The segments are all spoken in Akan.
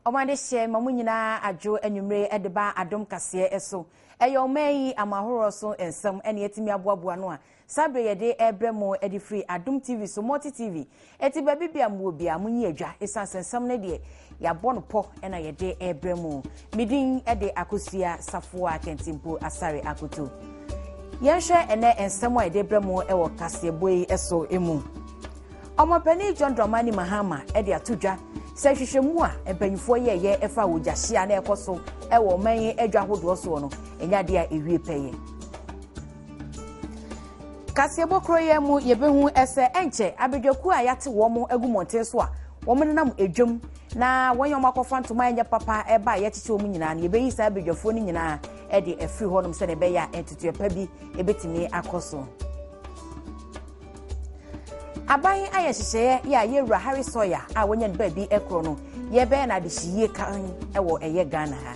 Omade share mamunyina adwo anwumre edeba Adom Kasee eso. Eyo mai amahoro so ensem ene yetimi aboaboa no a. Sabre yede ebremo edi free Adom TV so multi TV. Eti baby bia mu obia munyi adwa esansensem ne de ya bono po ena yede ebremo. Midin ede akosia safoa kentimpo asare akoto. Yenhwe ene ensem a yede ebremo ewo Kasee boy eso emu. Omopani John Dramani Mahama ede atudwa se hwehwemu a empanyifo ye efa wojahia na ekoso ewo man adwa hodo so no enya de a ewie peye Kasee bokro ye mu yebehu ese enche abedwaku a yate wo mo agumonten so a wo mo nam edwam na wonye makofa ntoma enya papa eba ye chiche wo mu nyina na yebeyi sa abedwafo ni nyina e de afiri ho nom se ne be ya entutu epa bi ebetimi akoso Abai aye hihye ya yewura Harry Sawyer a wonya ne baabi ekro no ye be na de hyiye kan ewo eye Ghana ha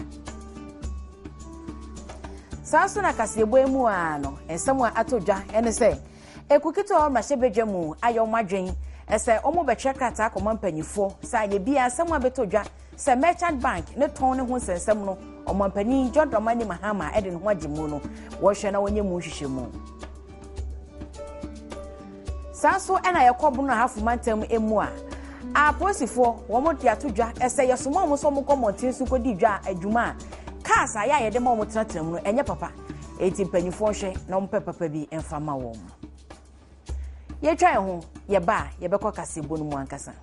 Saso na Kasee boy mu ano ensem a atodwa ene se ekukito o ma hyebedwamu ayo madwen ese omo betwe krata akoma mpanyifo sa ye bia ensem a betodwa se Merchant Bank ne ton ne ho nsensem no omampani John Dramani Mahama ede ne ho agimu no wo hwe na wonye mu hwehwemu Saso ena yakobu no hafu mantem emu a posifo wo mo dia todwa ese yesomo mo so mo komontin su kodi dwa adwuma kasa ya yede mo tratam no enye papa eti mpanyifo hwe na mpe papa bi emfama wo mo ye twa ho ye ba ye bekọ Kasee bonu mu ankasa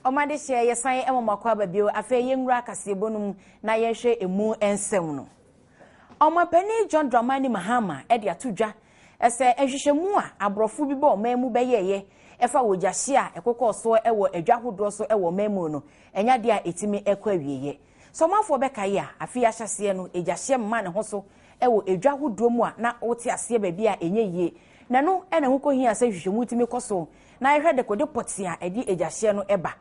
Omade share yesan emomako ababio afa yenwura Kasee bonum na yehwe emu ensem no Omapani John Dramani Mahama ede atudwa ese ehwehwemu a abrofo bi bo mamu beyeye efa wojahia ekokoso ewo adwahodo so ewo mamu no enya de a etimi ekwa wieye so mafo bekaye a afi ahyase no ejahia mma ne ho so ewo adwahodo mu a na wote ase baabi a enye yie na no ena hokohia se hwehwemu timi koso na ehwe de kode potia edi ejahia no eba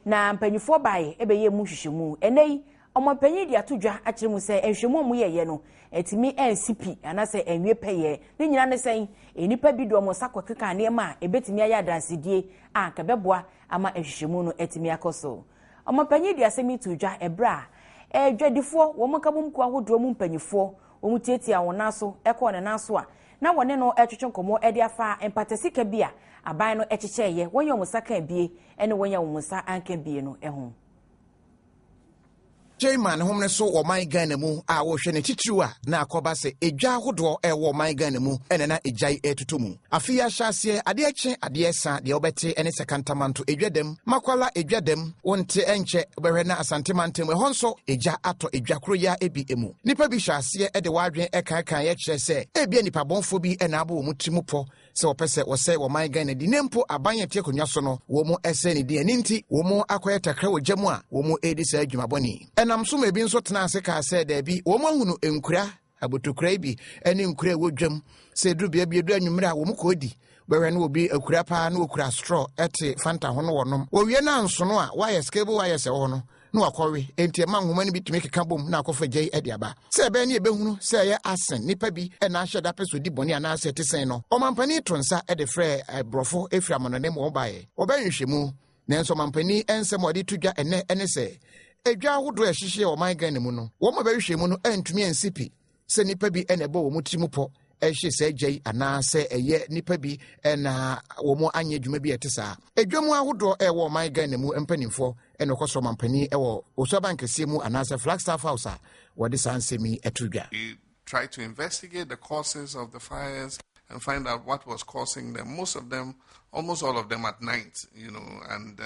na mpanyifo bae ebeye mu hwehwemu enei ompanyi di atudwa akiremu se ehwehemu mu yeye no etimi NCP anase enwe peye ne nyina ne sen enipa bi do mo sakokeka ne ma ebetimi aya dansidie a kabeboa ama ehwehemu no etimi akoso ompanyi di asemi tudwa ebra edwadifo wo mokabumku ahodo mu mpanyifo wo mutieti awona so ekọ ne naso a na wone no etwetwe nkomo ede afa empatesika bia aban no ekyecheye wonye omusaka bie ene wonye omusa anka bie no eho Chairman homne so wo man Ghana mu a wo hwe ne titiriwa na akoba se edwa hodo e wo man Ghana mu ene na ejai etutumu afia hyase ade eche ade esa de obete ene se KANTAMTO edwadem makwala edwadem wonte enche obehwe na asantemantem e honso eja ato edwa kroya ebi emu nipa bi hyase e de wadwen e kan ye kire se ebia nipa bonfo bi e na abo wo mutimupo se opese wo se wo man Ghana di nempo abanye tie konwa so no wo mu ese ne di aninti wo mu akoye takra wo gyamu a wo mu edi sa adwumaboni enam so mebi nso tena ase ka se da bi wo mu ahunu enkura abotokura bi ene nkura wo dwam se duru bia edu anwumre a wo mu kodi bewe no obi akura pa na okura straw ete fanta ho no wonom wo wie na nso no a wire scable wire se ho no na wakowe enti ma nhoma no bitumi keka bom na akofa gye ade aba se be ne ebehunu se ye asen nipa bi e na ahye da peso di boni ana ase tesen no omampani tonsa e de frɛ brofo efira monone mo bae obanhwehwemu nanso omampani ensem ode tudwa ene se edwa ahodo ehihye o man Ghana mu no wo ma behwehwemu no entumi ansipi se nipa bi ene bo wo mutirimupo ehye se gye ana se eye nipa bi na wo mo anye dwuma bi etesa edwamu ahodo e wo man Ghana mu empanimfo ene koso mampani e wo Osei bankese mu ana se Flagstaff House a wo de sansemi etudwa. We try to investigate the causes of the fires and find out what was causing them. Most of them, almost all of them at night, and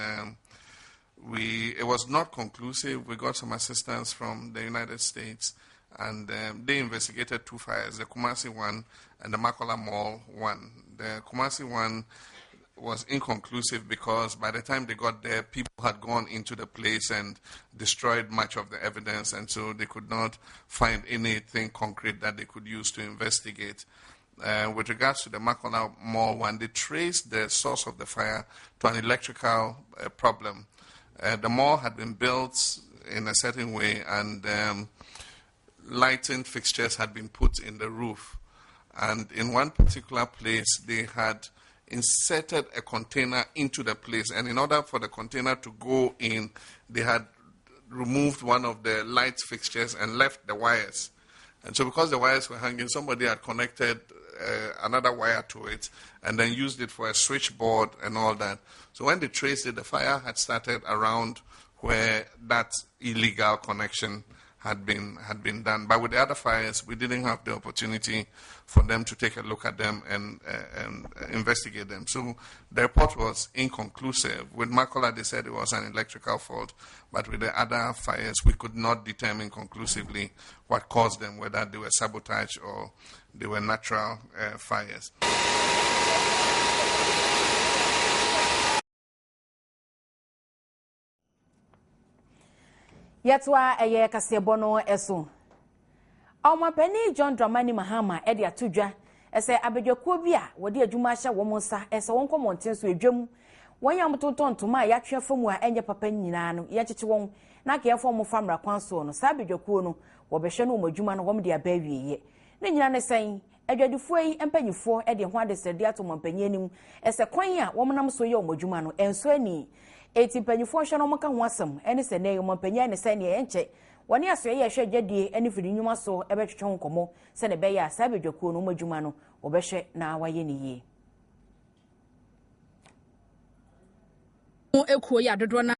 it was not conclusive. We got some assistance from the United States and they investigated 2 fires, the Kumasi one and the Makola Mall one. The Kumasi one was inconclusive because by the time they got there, people had gone into the place and destroyed much of the evidence, and so they could not find anything concrete that they could use to investigate. With regards to the Makola Mall one, they traced the source of the fire to an electrical problem. The mall had been built in a certain way, and lighting fixtures had been put in the roof. And in one particular place, they had inserted a container into the place. And in order for the container to go in, they had removed one of the light fixtures and left the wires. And so because the wires were hanging, somebody had connected another wire to it and then used it for a switchboard and all that. So when they traced it, the fire had started around where that illegal connection had been done. But with the other fires, we didn't have the opportunity for them to take a look at them and investigate them. So the report was inconclusive. With Makola, they said it was an electrical fault, but with the other fires, we could not determine conclusively what caused them, whether they were sabotage or they were natural fires. Yetwa eye Kasee bono eso. Omapani John Dramani Mahama ede atudwa ese abedwakuo bi a wode adwuma hye wo monsa ese won komonten so edwam wonyam tontoma ya twe famu a enye papa nyina no ye kyekye won na ka yefo mo famra kwanso no sa abedwakuo no wo behwe no omadwuma no wom de abawieye ne nyina ne sen adwadufuo yi empanyifo ede ho adesede atomampanyi anim ese kwan a womnam so ye omadwuma no enso ani eti panyifo hwe no maka ho asem ene se ne omampanya ne se ne enche woni aso ye hwe dwadie ene firi nyuma so ebetwetwe nkomo se ne be ya sa abedwakuo no omadwuma no obehwe na waye ne ye mo ekuo ya dodo na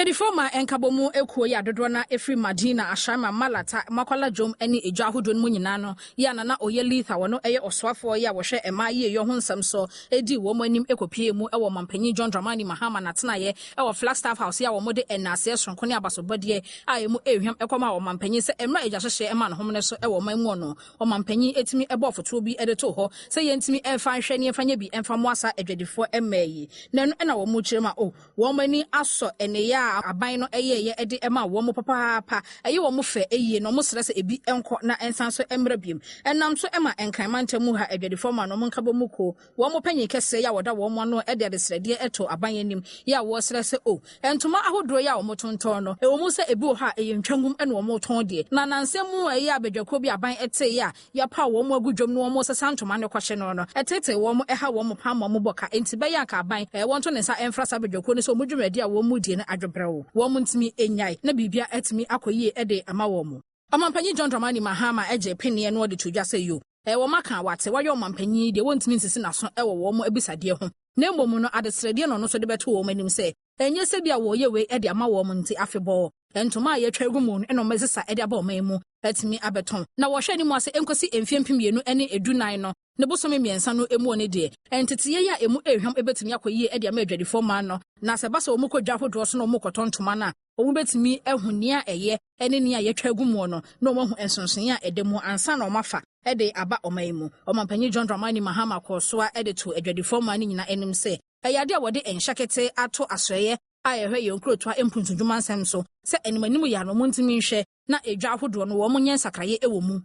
Edifoma enkabomu ekuo ya dodo na efri Madina Ashama Malata Makwala Jom eni eja ahodo no nyina no ya na oye litha wono eye oswafo ya wo hwe ema ye yo honsam so edi wo mo anim ekopie mu ewo mampanyi John Dramani Mahama na tenaye ewo Flagstaff House ya wo mo de enase sonko ne abasobodie ayemu ehwam ekoma wo mampanyi se emra eja hwehwe ema no homne so ewo mamu no wo mampanyi etimi ebo foto bi edeto ho se yentimi emfa hwe ne emfanya bi emfa mo asa edwadifo emayi nanu ena wo mu kirema wo mani aso ene ya aban no eye ede ema wo mo papa eye wo mo fe eye no mo srese ebi enko na ensan so emra biem enam so ema enkanmanta mu ha edwadifo ma no mo nka bomu ko wo mo panyi kese ya woda wo mo no ede de srede eto aban anim ya wo srese entuma ahodro ya wo mo tonton no wo mo se ebi wo ha eye ntwangum ene wo mo ton de na nansemu eye abedwako bi aban ete ya pa wo mo agudwom no wo mo sesa ntoma ne kwahye no etete wo mo eha wo mo pa mo boka enti be ya ka aban wo nto ne sa emfrasa abedwako ne so mo dwumadi a wo mu die na adwobrewo wo mo ntimi enyai na bibia etimi akoyie ede ama wo mo Omampanyi John Dramani Mahama eje penie no de tudwa se yo wo maka wate wayo omampanyi de wontimi nsisi na so wo mo ebisade ho na mbom no adesrede no so de beto wo manim se enye se bia wo ye we ede ama wo mo nti afebo entoma ye twagu mu no mesesa ede aba omamu etimi abeton na wo hwe ni mu ase enkosi emfiempim mienu ene edunan no ne bosome miensa no emu one de entetiye ya emu ehwam ebetimi akoyie ede ama adwadifo ma no na se basa wo mukodwa hodo so no mukotontoma na wo betimi ehunia eye ene ne ya twagu mu no na wo hu ensonson a ede mu ansa na omafa ede aba omamu Omampanyi John Dramani Mahama kosoa ede to adwadifo ma ni nyina enim se eyade a wode enhyakete ato asoye ayehwe yonkrotoa empuntudwuma nsem so se animanimu ya no montimi nhwe na edwa ahodo no wo monye sakraye ewo mu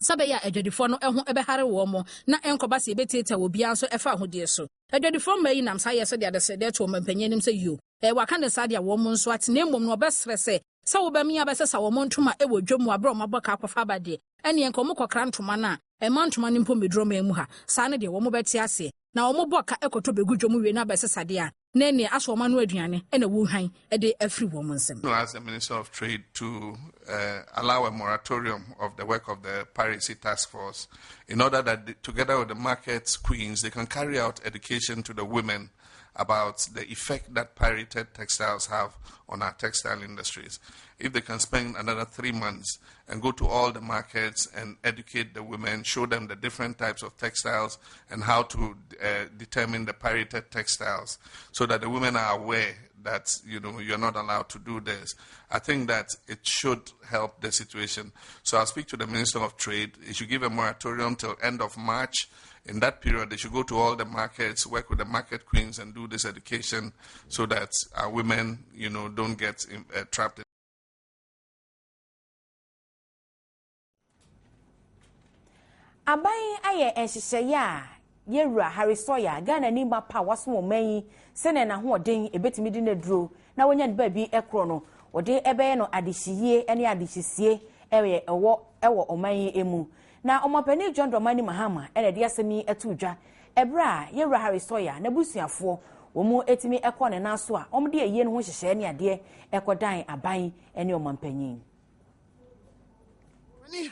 sabe ya adwadifo no eho ebehare wo mo na enkoba se ebeteta wo bia so efa ahodie so adwadifo mai nam sa yese de adesede to Omampanyi nim se yo waka ne sa de wo mo nso atene mmom no obesrese sa wo ba mi abesesa wo mo ntoma ewo dwom abro maboka akwafa bade ene enkomo kokra ntoma na ntoma ni mpo medro ma emu ha sa ne de wo mo beti ase na wo mo boka ekoto begu dwom we na besesa de a nene aso ma no aduane ene wo hwan ede afri wo mo nsem. As the Minister of Trade to allow a moratorium of the work of the Piracy Task Force in order that together with the market queens they can carry out education to the women about the effect that pirated textiles have on our textile industries. If they can spend another 3 months and go to all the markets and educate the women, show them the different types of textiles and how to determine the pirated textiles so that the women are aware that, you're not allowed to do this. I think that it should help the situation. So I'll speak to the Minister of Trade. He should give a moratorium till end of March. In that period, they should go to all the markets, work with the market queens and do this education so that our women, don't get trapped in. Abai aye enshiseye yewura Harry Sawyer Ghana ni mapa waso omanyi sene na hoden ebetimi di na duro na wonya ne ba bi ekro no ode ebeye no adehyiye ene adehyisie ewo omanyi emu na omapani John Dramani Mahama ene de asemi etudwa ebra yewura Harry Sawyer na busuafo wo mu etimi ekọ ne naso a omde eyi no ho hyehye ne ade ekodan aban ene omampanyin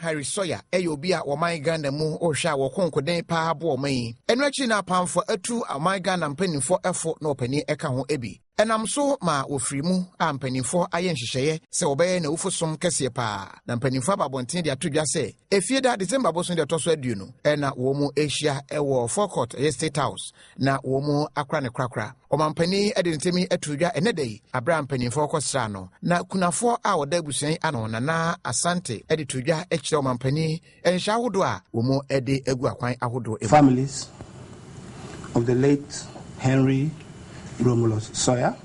Harry Sawyer eyobia woman Ghana mu ohwa wokonkoden pa abo oman enu achi na pamfo atu aman Ghana mpanimfo efo na opani eka ho ebi enam so ma ofrimu ampanimfo aye nhyehyeye se obeye na ufosom kese pa na mpanimfo ababonten de atodwa se efie da December boso de toso aduonu ena wo mu Asia ewo forecourt State House na wo mu akra ne krakra omampani ede ntemi atodwa enedei abra mpanimfo kosra no na kunafo a woda busuan ano na asante ede todwa ekire omampani enhya hodo a wo mu ede egu akwan ahodo families of the late Henry Romulus Sawyer,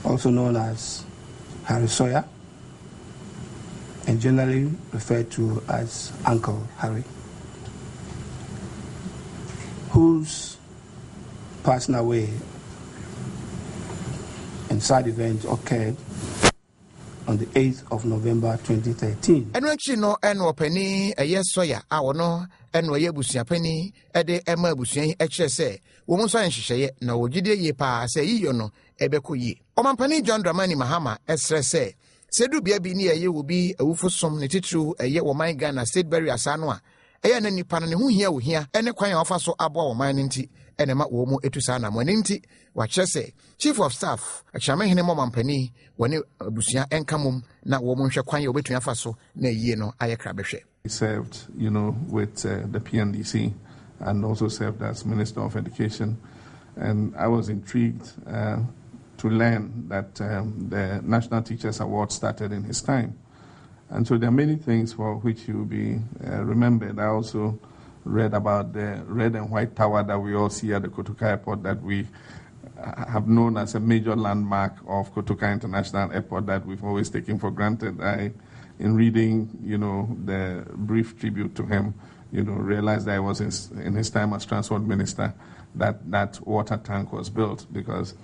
also known as Harry Sawyer, and generally referred to as Uncle Harry, whose passing away and sad event occurred on the 8th of November 2013. And when she no eno penny a yes Sawyer, our no eno yebusia penny, ede emma busian HSA. Woman so nhyehyeye na wogide ye pa se yiyo no ebeko yi omampani John Dramani Mahama esrese sedu bia bi ne ye wo bi awufosom ne titru eye wo man Ghana State Barrier asano a eye na nipa no ne ho hia wo hia ene kwan ofa so abo wo man nti ene ma wo mu etusa na mo nti wa kyerese Chief of Staff akyamehene momampani woni abusia enkamum na wo mu hwe kwan ye obetua fa so na yie no ayekra behwe. He served, with the PNDC and also served as Minister of Education. And I was intrigued to learn that the National Teachers Award started in his time. And so there are many things for which he will be remembered. I also read about the red and white tower that we all see at the Kotoka Airport that we have known as a major landmark of Kotoka International Airport that we've always taken for granted. In reading, the brief tribute to him, realized that it was in his time as Transport Minister that water tank was built because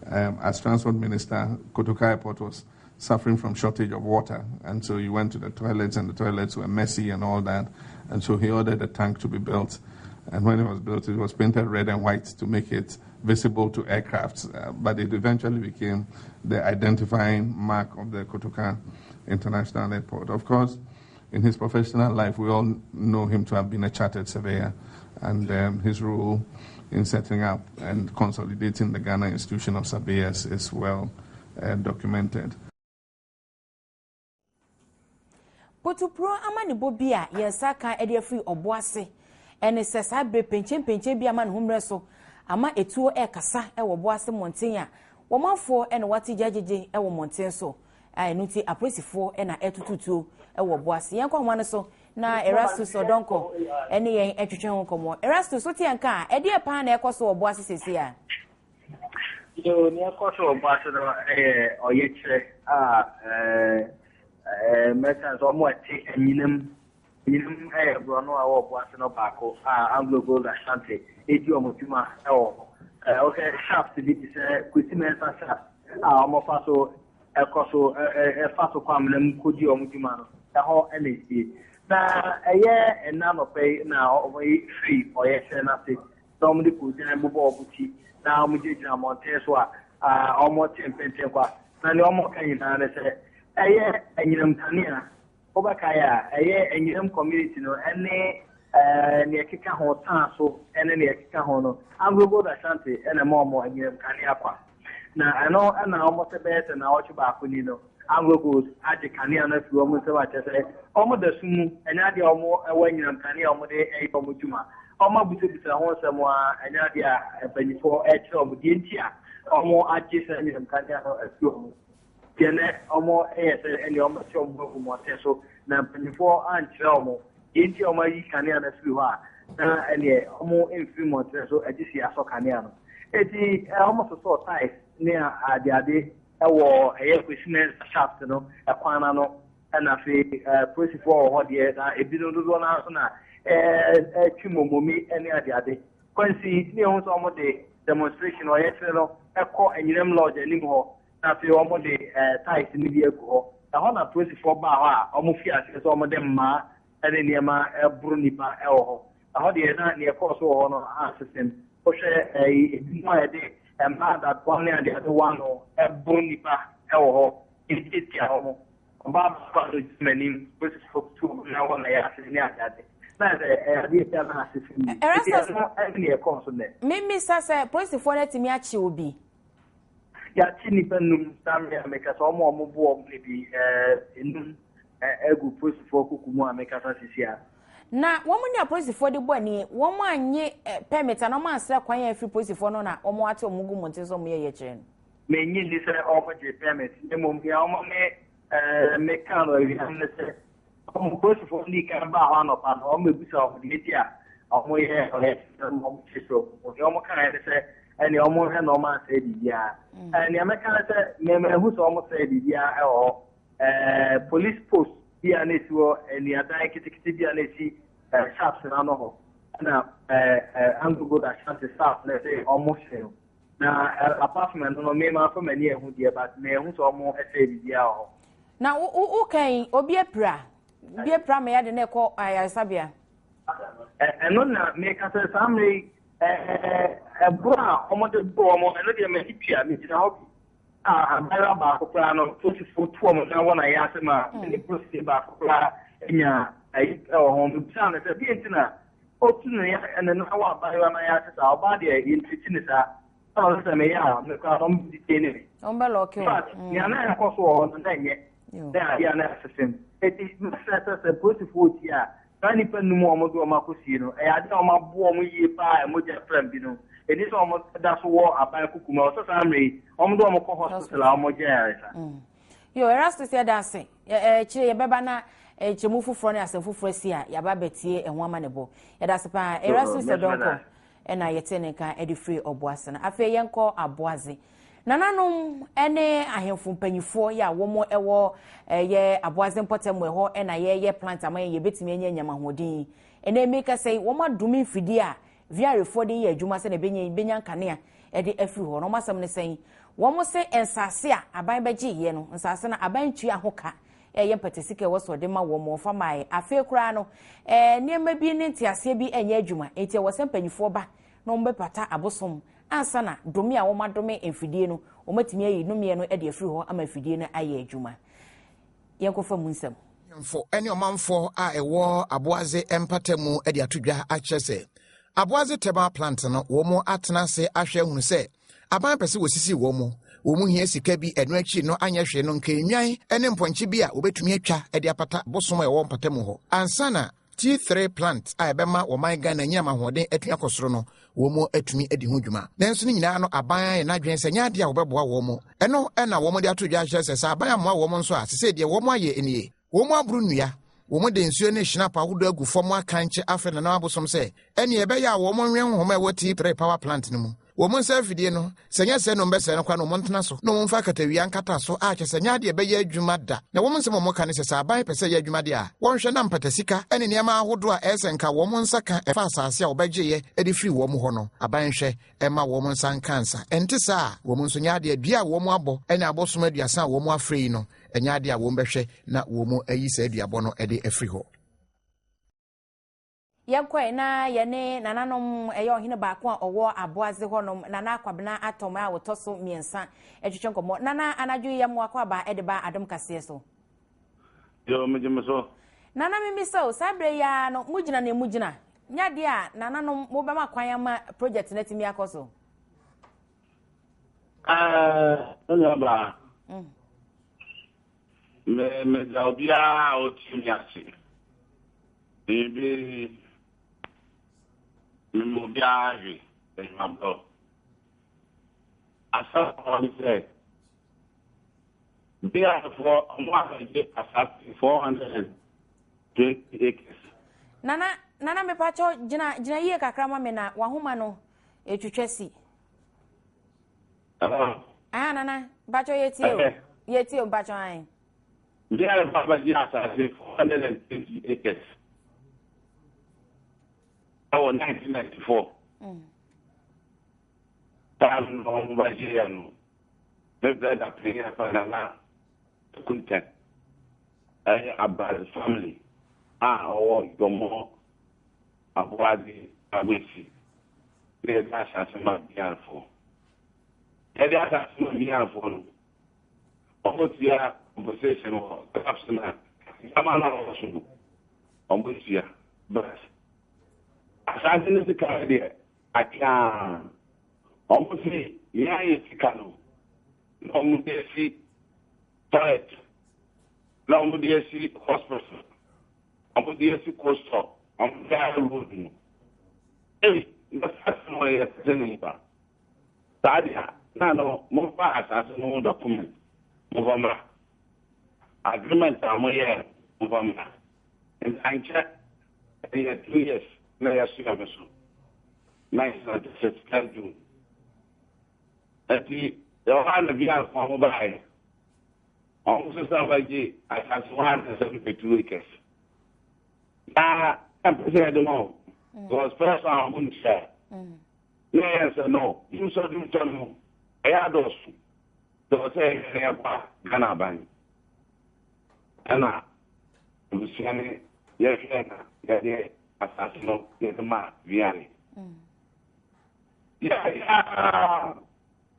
as Transport Minister, Kotoka Airport was suffering from shortage of water. And so he went to the toilets and the toilets were messy and all that. And so he ordered a tank to be built. And when it was built, it was painted red and white to make it visible to aircrafts. But it eventually became the identifying mark of the Kotoka International Airport. Of course, in his professional life, we all know him to have been a chartered surveyor, and his role in setting up and consolidating the Ghana Institution of Surveyors is well documented. Potupro amani bobia yensaka ede free oboase ene sesa bre penche bia man humre so ama etuo kasa e wo boase monten a womafo ene wati jajeje e wo monten so enuti apresifo ena etututuo e wo boase yenkwa hwan so na Erastus Odonko ene yen etwetwe ho komo Erastus so tianka ede pa na ekoso wo boase sesi a yo ni ekoso wo boase no oyekire merchants or more minimum brono or boasino baco, Anglo Gold Ashanti, Ediomotuma, okay, shaft to be Quitimen shaft, Mofaso, El Coso, Faso Quamlem, Kudio Mutimano, the whole NHD. Now, a year and none of pay now free or yes, and nothing. Somebody put in a bubble boutique, now Mujina Monteswa, almost 10 pentequa, and almost can you say. Aye, and Tania, Obakaya, aye, and community, no, any near Kika Ho Tanso, and then near Kika Hono. I'm going to go to Ashanti and a more and you can aqua. Now I know and I almost a bet and I watch back when you know. I'm going to go at the Canyon if you almost what I say. Almost the Sumu and I do more when you're Canyon Omode a Pomutuma. Almost because I want someone and Nadia and 24 edge of Gintia. Almost at this and you can as you. Almost and you almost show more so now 24 and Chomo. Into your money, Canyon as you are. And yeah, almost in 3 months so I just see a so Canyon. It's almost a sort of size near the idea. Or a business shaft, you know, a panano, and a fee, pretty for what years, a bit of one house, a chimomomi, any other day. Quincy, near almost a demonstration or a call and you lodge anymore. After you almost ties in the vehicle. The Honda 24 bar, almost as almost them ma, and then near my Brunipa elho. A hot year near course or on assistant, push a day. And that one and the other one or a bonipa elho in it yamo. Bob many versus for 2 now on the ass in the other. That's a consonant. Maybe Sasa, post the phone to me at you will be. Ya Chinipenum, Samia, make us all more mobile, maybe in a good post for Kukuma, make us here. Na woman ya post for the bonny, woman ye permit and a man slap quiet free post for nona or more to Mugu Montezo me yen. May you listen over the permit, the Mumbiama make kind of post for the Kamba upon all the bits of the India, or more hair or head, or the almost kind of say, and the almost had no man said, yeah. And the American said, who's almost said, yeah, or police post. Here and and the other kitty shops and another. Now, I'm going to go to staff, let's say, almost sale. Now, apartment, no, me, my family, who dear, but me, who's almost a say, yeah. Now, okay, Obiepra, Biepra, may I the neck or Sabia? And not make us a family, a bra, almost a bromo, and let you make it here, Mr. Hobby. I'm about to plan on 24 months. I want to ask him, any procedure about home town as a Vienna. And then I want to buy my asses our body in Titinisa. Oh, I may have the car on the enemy. But you're not a cost on the thing yet. They are necessary. It is not as a beautiful year. Tiny pen no more to a Macusino. I don't my warm year pie and with your friend, you know. It is almost that's war about Kukuma, so family, almost hospital, almost you are asked to say that say, Babana, a Chimufu front as a full fresia, Yababeti, and one manable. That's a pa, Erastus Adom, and I Yeteneka, Eddie Free or Boisson. I fear Yanko ABOADZE. Nananum, any I have from Penny 4 ya, one more a war, a year, ABOADZE Potem were and a year plant a may bit me and Yamahodi. And they make us say, woman do me fidia. Via 40 years, Juma said a benyan canea, Eddie Effie, or no master saying, one must say, and Sasia, a by Beji, Yeno, and Sasana, a bench hoka, a young Patisika was for Dema woman for my affair crano, near maybe in Tiasebi and Yejuma, it was a penny for ba, no pata abosom, and Sana, Domia, or Madome, and Fidino, or Matime, no me, no Eddie Fruho, I'm a Fidina, a Juma. Yanko for Munsem. For any man for a war, ABOADZE empatemu, Eddie Atudra, Achese. ABOADZE tema plant no womo atena se ahwe hunu se aban pese wosisi womo hia sika bi eno achi no anya hwe no nkanwan ene mponche bi a obetumi atwa ede apata bosom e wo mpatamu ho ansana T3 plant a ebema wo man Ghana nyama hoden atua kosoro no womo atumi edi ho dwuma nanso ni nyina no aban ye na dwen se nyaade a wobeboa womo eno na womo de atodwa ahwe se aban amoa womo nso a sese de womo aye enie womo aburu nua womo de nsuo ne hina pa hodo agu fom akanche afa na abosom se ene ebe ya womo nwen homa e woti T3 power plant no mu womo nsa fidie no senya se no mbese no kwa no montena so no mfa katawia nkata so a kyesenya de ebe ya adwuma da na womo nsem mo ka ne se aban pese ya adwuma de a wonhwe na mpatasika ene niam ahodo a esenka womo nsa ka efa asase a obegye edi free womo ho no aban hwe ema womo nsa nkansa ente sa womo nso nya de adua womo abo ene abosom aduasa womo afrei no enya de a womo behwe na womo ayi sa aduabo no ede afri ho Yankwe na yene nananom eyo hine baako a owo ABOADZE honom nana akwabena atoma a wotoso miensa etwetwenkomo nana anadwo yam wakwa ba edeba Adom Kasee so yo mejemeso Nana me so sabre ya no mugina na mugina. Nya de a nana no mo be makwan ma project na timi akoso. Ba. Me zaubia o timi asi. Bibi mo biaje e mabdo. Asa on say. Bia for mo get asa 420 acres. Nana me pacho jina ye kakra ma me na wahoma no etwetwesi. Nana pacho yeti o pacho an. Bia baba ji asa 420 acres. Oh 1994. Tam no bajiano. Bebe da priya pana content. About family. Yomo ABOADZE ABOADZE. There's a beautiful. There's a beautiful. Almost here, conversation or perhaps not. I'm not also almost here. But as I didn't the idea, I can almost say, yeah, it's canoe. Almost see toilet. Almost see hospital. I'm going to see coastal. I'm very rude. Hey, the first one is Geneva. Sadia, no, more fast as no document. Movama. Agreement, I'm here. Movama. And I check 2 years. No, I see a vessel. 1996 June. At the Ohana Via for mobile. Almost as I have 172 acres. I'm prepared no. Because first I wouldn't share. Yes or no. You should do something. I had those. So say, Ghana Bang. And I was saying, yes, assassin, get a man, Vianney. Yeah.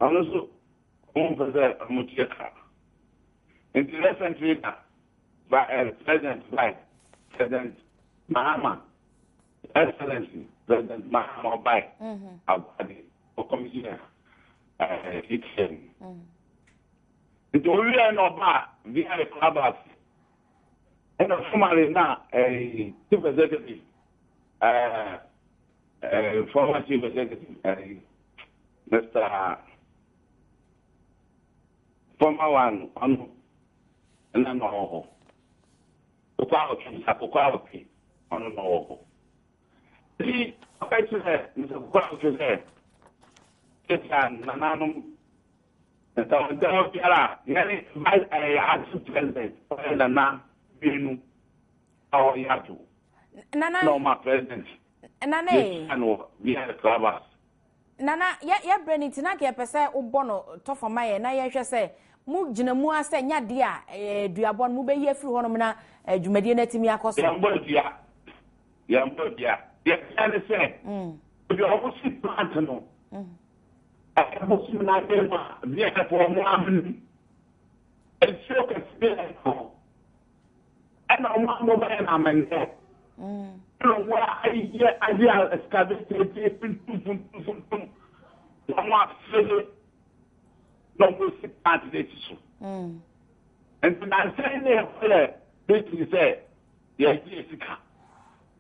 I'm also over there, Mutiaka. In the recent reader, by President Mahama, Excellency, President Mahama by ABOADZE, or Commissioner, it's the Orion of via the clubhouse, and formally now a chief executive, former chief executive, Mr. Former one, and then no. Quality. I don't know. See, I said, Mr. Quality said, it's an anonymous. And so, I asked the president, and now, you know, how you have to. No, my president. Nana, we had a clubhouse. Nana, yet, Brenny, Tinaka, per se, Obono, Toffamay, and I shall say, Mujina Mua said, Yadia, do you want Mube ye through Honomina, Jumediana Timiakos? Yes, I say, you almost see Plantano. I almost see my name, the for 1 month. And so can spill. And I want no man, I'm in there. Where I hear excavated, I'm not feeling. No more sick candidates. And when I say there, they say, yes,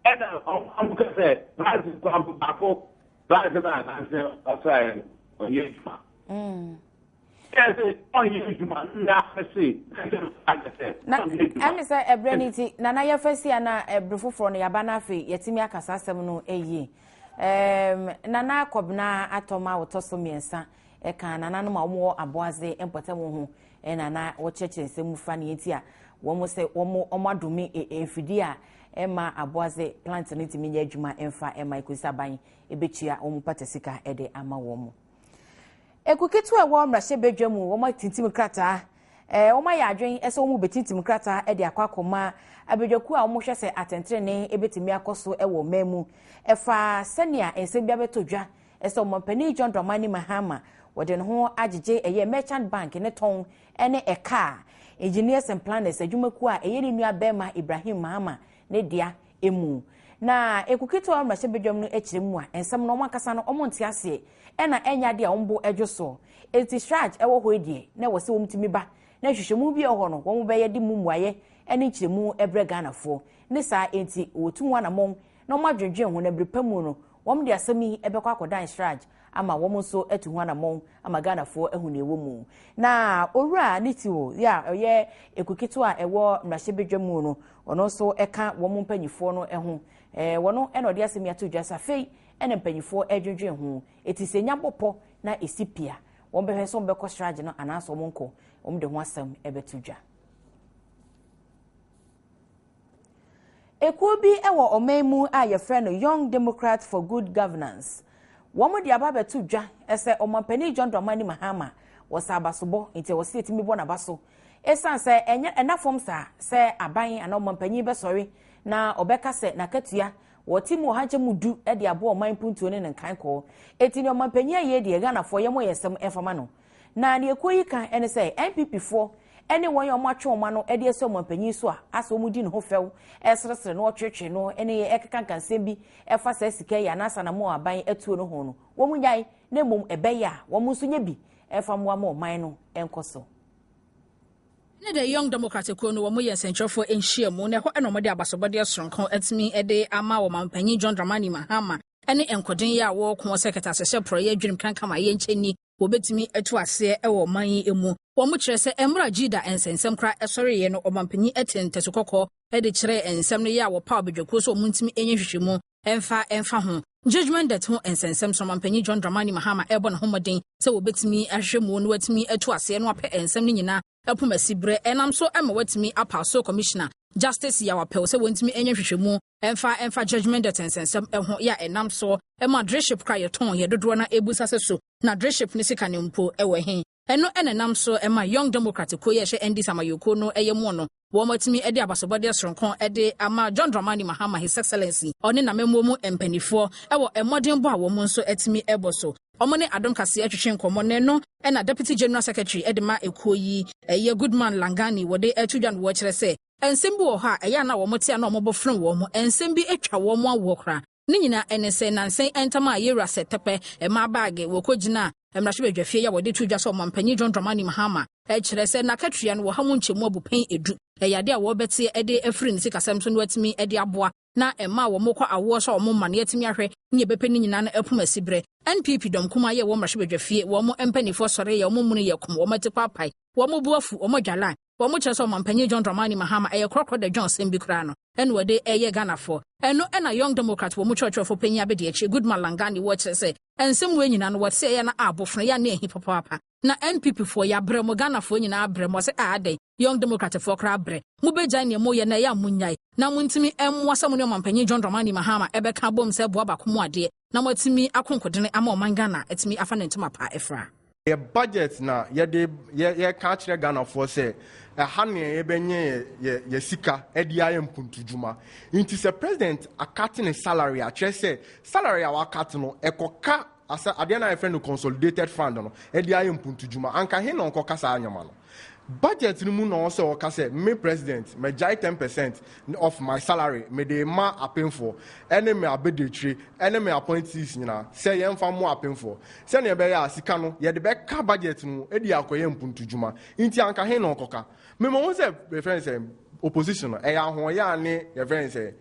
and I'm going to say, rise is going back up, rise is I say, outside on Yejuma. Yes, on Yejuma, now I see. I'm say a Brenity, Nana Yafesiana, a Brufu from Yabanafi, Yetimia Casasamo, a ye. Nana Kobina Atoma or Tosomiensa. Eka nana no ma wo ABOADZE empata wo ho na na wo cheche nsemu fa ne etia wo mo se wo mo omadumi efidi a ema ABOADZE plant ne timi nya adwuma emfa ema ikusa ban ebechia wo mo patesika ede ama wo mo ekukitu e wo mrahye bedwamu wo ma tintim krata wo ma ya adwen ese wo mo betintim krata ede akwakoma abedwaku a wo mo hwese atentre ne ebetimi akoso e wo mamu efa senia ensebia betodwa ese wo mpani John Dramani Mahama wode no ho agege eye merchant bank ne ton ene eka engineers and planners adwumaku a eye ni nua bema Ibrahim Mahama ne dia emu na ekukito amrahye bedwam no ekiremu a ensem no makasa no omonte ase ena enya de a ombo edwoso enti strike ewo ho edie na wo se womtimi ba na hwehwemu bi eho no wo beye di mumuaye ene kiremu ebre Ghanafo ne saa enti wotu wanamon na omadwedwe ho na brepamu no wom de asemi ebekwa akodan strike ama wom so etu wanamon ama Ghanafo ehu na ewo mu na owura nitiwo ya oye ekukito a ewo mrahye bedwam no ono so eka wom mpanyifo no ehu wono eno de asemi atodwa safei ene mpanyifo edwedwe ho etise nyabopo na esipia won behwe so mbekọ strage no anaso monko de ho asem ebetudwa ekubi ewo omemu a ye friend no Young Democrat for Good Governance won de aba betudwa ese omampani John Dramani Mahama wosabasobo enti wo state mi bo na baso esanse enye enafom sa se aban ana omampani be sorry na obeka se na katua wotimu haje mudu e de abo oman puntuo ne nkan ko eti ne omampani ye de Ghanafo ye mo yesem efama no na ne ekoyi kan ene se NPP fo ene won ye omatwe oma no e de ese omampani so a aso mudi ne ho few esresre no otwetwe no ene ye ekeka nsem bi efa sa sika ya na asa na mo aban atuo no ho no wo munyai na mom ebe ya wo mu so nya bi efa mo ama oman no enkoso ne the Young Democratic no wo moye sentrofo enhyiamu ne ho eno mode abasobode soronko atimi ede ama wo mampanyi John Dramani Mahama ene enkodin ya wo ko secretary sese proye adwunim kankama ye ncheni wo betimi etu ase e wo man emu wo mo kire se emra jida ensensem kra esore ye no mampanyi etenteso kokko e de kire ensem no ya wo pa obedwako so muntimi enye hwehwemu emfa ho judgment that ho ensensem so mampanyi John Dramani Mahama ebo na homodin se wo betimi ahwemu no watimi etu ase no apɛ ensem no nyina epumasibre enam so ema watimi apaso commissioner justice ya wapɛ se wontimi enye hwehwemu emfa judgment that ensensem eho ya enam so ema dreship kra ye ton ye dodo na ebusa se so na dreship ne sika ne mpo ewe he eno enenam so ema Young Democratic ko ye hye endi samayoko no eyemu no wo matimi ede abasobode soronko ede ama John Dramani Mahama His Excellency oni na memuomu empanifo ewo emodin bo a wo mu nso etimi eboso omone Adom Kasee atwetwe nkomo ne no na Deputy General Secretary edema ekoyi eye Goodman Langani wode atudwa no wo kire se ensem bi wo ha eya na wo motia na omobofren wo mo ensem bi atwa wo mo awo kra ne nyina enese nansen entama yera setepe ema bag wo kogina emrahye bedwafie ya wode tudwa so mampanyi John Dramani Mahama kire se na katria no wo ha munchemu abupen edu eyade a wo bete ede afri ne sikasem so no atimi ede aboa na ema wo mokwa awo so wo mma ne atimi ahwe ne bepe ne nyina na apumasibre NPP dom kuma ye wo mrahye bedwafie wo mo empanifo sore ye wo munu ye kum wo matepa pai wo mo buafu wo mo dwalan wo mo kire so mampanyi John Dramani Mahama eye krokodil Johnson bi kra no ene wode eye Ghanafo eno ena Young Democrat wo mo churchofo panya be de echi Goodman Langani wo kire se ensem we nyina no wo se ye na abofno ya na ehi papa na NPP fo ya bremo Ghanafo nyina bremo se adai Young Democrat for kra bre mu beja ne mo ye na ya munyai na muntimi emwasa mo ne mampanyi John Dramani Mahama ebeka bom se boa bakomo ade na matimi akonkodene ama oman Ghana etimi afa ne ntoma pa efra ye budget na ye ka kire Ghanafo se hane ebenye ye sika edi aye mpuntujuma inti se president akati ne salary a kire se salary a wakati no ekoka asa ade na friend consolidated fund no edi aye mpuntujuma anka he no nkoka sa anyama no budget ni mu no so ka se me president me jai 10% of my salary me dey ma apenfo ene me abedetri ene me appointees nyina se ye mfa mo apenfo se ne be ya sika no ye de be ka budget no edi akoye mpuntujuma inti anka he no nkoka me mo se reference opposition e ya ho ya ne reference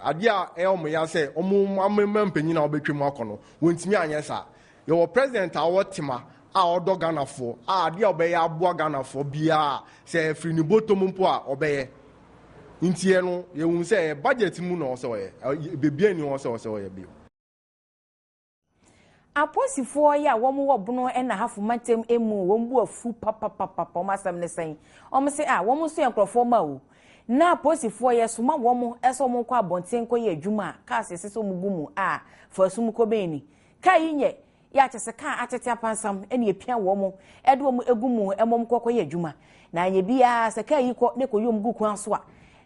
ade a e omo ya se omo amempanyi na obetwem akono wontimi anye sa ye wo president a wotima a odo Ghanafo a de obeye aboa Ghanafo bia se free ni botom mpo a obeye ntie no ye hu se budget mu no so ye bebia ni wo so ye bio aposifo ya wo mo wobono na hafo mantem emu wo mbu afu papa masam ne sen se wo mo so enkrofo ma o na aposifo ye so ma wo mo eso mo kwa bonten ko ye adwuma ka sese so mugumu a fa so mu kobeni kai nye ya chese ka atete apansam ene epia wo mo edo mo egumu emom kokko ye adwuma na ye bia se kai ko ne ko yom guku aso a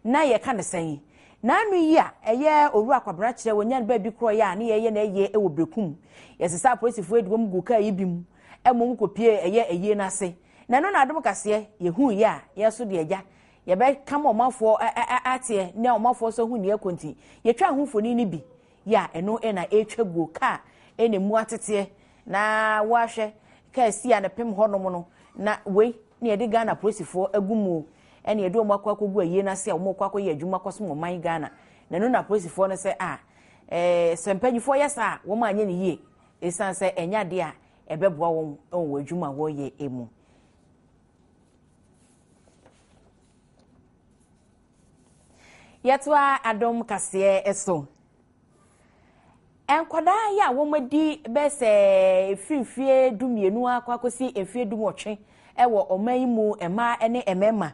na ye ka ne sen na anu yi a eye oru akwabra kire wonya ba bi kro ya na ye na ye e wo brekum ye sesa aposifo edwom guka yi bim emom kopie eye na se na no na Adom Kasee yehu ye a yeso de agya ye be kam omafo atie ne omafo so hu ne akonti ye twa ahufoni ni bi ya eno na etwaguo ka enemu atete na wahwe Kasee na pem honom no na we ne ye de Ghana polisifoɔ agumu ene ye de omakwa kogu aye na se a omokwa koye adwuma koso mo man Ghana na no na polisifoɔ no se sempanyifo yesa wo ma anye ne yie esan se enya de a ebeboa won wo adwuma wo ye emu yetwa Adom Kasee eso enkwada ya wo madi be se fifie dumienu akwakosi efie dumotwe ewo oman mu ema ene emema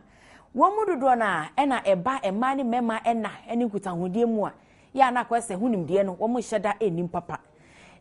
wo mudodo na ena eba ema ne mema ena ene kutahodie mu a ya na kwese hunimdie no wo mo hyeda enim papa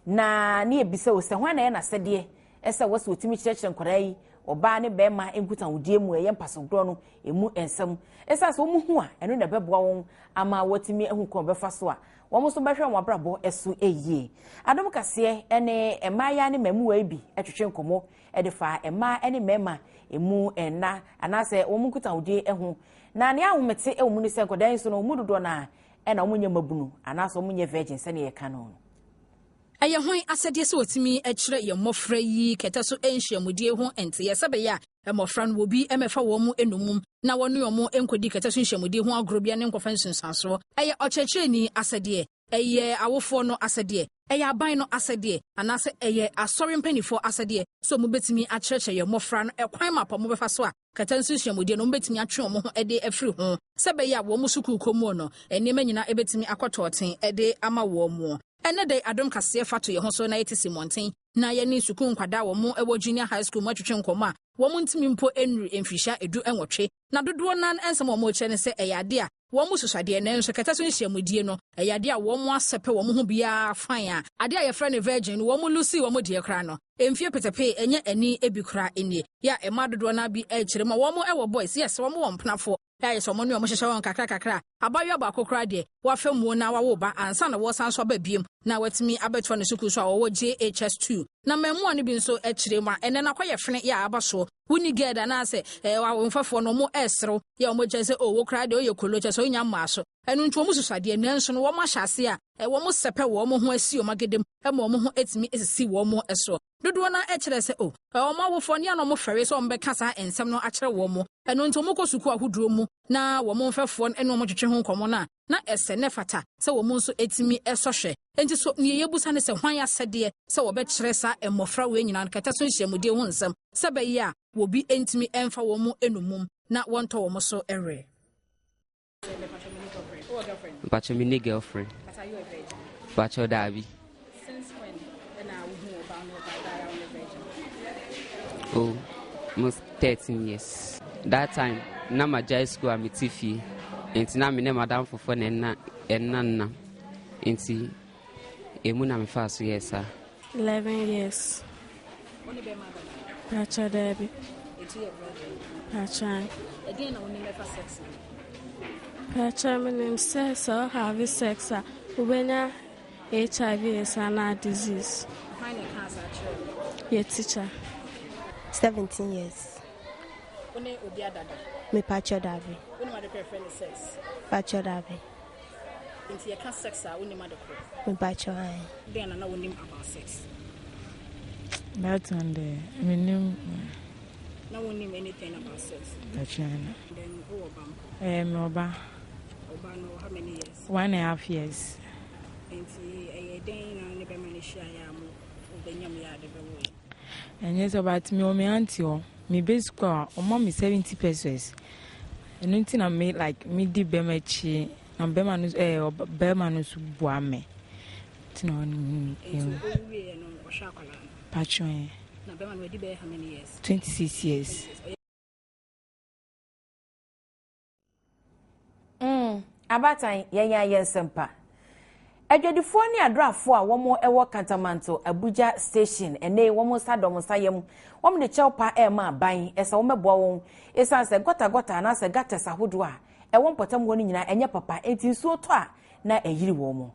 na ne ebise wo se hwana na sede ese wo se otimi kyerɛkyerɛ nkwara yi oba ne bema enkutahodie mu eye mpasodro no emu ensem esa so mu hu a eno na beboa won ama wotimi ehu kon befa so a wo mo so behwe won abrabo esu eye Adom Kasee ene emaya ne mamu wa bi etwetwe nkomo edefa ema ene mema emu enna anase wo mu kutahodie ehu na ne ahomete emu ne se nkodan so no mu dodo na ena wo nya mabunu anase wo nya virgin se ne ye kanu Aye hwan asede se otimi akire ye mmofra yi keta so enhyiamudie ho ente ye sebe ya mmofra no obi emefa wo mu enumum na wonu yo mu enkodi keta so enhyiamudie ho agrobia ne nkofan sunsanso aye ochecheni asede eye awofo no asede eye aban no asede anase eye asori mpanifo asede so mu betimi akyerɛkyerɛ ye mmofra no ekwan mapa mu befa so a keta so enhyiamudie no betimi atwe mo ho ede afiri ho sebe ya wo mu sukukomu no enema nyina ebetimi akototen ede ama wo mu ene de Adom Kasee fato ye ho so na yete simonten na ye ni suku nkwada wo mu ewo junior high school matwetwe nkoma wo mu ntimi mpo enru emfisha edu enwotwe na dodo nan ensem wo mu kye ne se eyade a wo mu susade ne nso keta so nhyiamudie no eyade a wo mu asepe wo mu ho bia fan a ade a ye frɛ ne virgin wo mu lucy wo mu de kra no emfie petepe enye ani ebi kra enie ya ema dodo na bi ekire ma wo mu ewo boys yes wo mu wo mpnafo ya so mo ne o mo hyehye won kakra abayo ba kokra de wa famu na wa wo ba ansa na wo san so ba biem na watimi abeto ne suku so a wo JHS2 na mamu ani bi nso ekire ma ene na kwaye fene ya aba so wuni geda na se wa wonfafo no mo esro ya o mo gye se o wo kra de o ye kolo gye so nya ma so enu ntu o mo susade ne nso no wo ma hyase a wo mo sepe wo mo ho asi o magedem e mo mo ho etimi esisi wo mo eso dodo na ekire se o ma wo fo ne no mo fere so o mbe kasa ensem no akire wo mo enu ntu mo ko suku ahuduro mu na wo mo mfafo eno mo twetwe ho nkomo na ese ne fata se wo mo nso etimi esohwe enti so ne yebusa ne se hwan asede se wo be kire sa emofra we nyina kata so nhyiamudie ho nsem se be ya wo bi entimi emfa wo mo enumum na wonto wo mo so ere Bacho mini girlfriend. But are you a virgin? Bacho Davi. Since when? And I will about Oh, almost 13 years. That time, na my high school I'm tifi. Enti na me ne madam fofo na enna. Enti emu na me fa so yes sir. 11 years. Only be mother. Bacho Davi. It's your virgin. Bacho. Again, I only never sex. Bacho, my name says or have sex. When HIV is an disease. Find a cancer child. Your teacher. 17 years. Only Obiadada. Me Bacho Davi. When my prefer sex. Bacho Davi. Into your cancer sex, I only mother. Me Bacho I. Then I know about sex. That's on the minimum. No one knew anything about sex. Then Oba. Oba. No, how many years? 1.5 years. And a day and never managed to And yes, about me or my auntie or me base score or mommy 70 pesos. And nothing I made like me di bemechi and bemanus or bemanus boame. Patron. How many years? 26 years. Abatan yenya yensempa. Adwadifo ni adrafo a womo ewo Kantamanto Abuja station ene womo sadom sayem womo de chewpa ma ban esa womeboa won esan se gota na se gates ahodo a ewo mpotam woni nyina enye papa enti nsuo to a na eyiri womo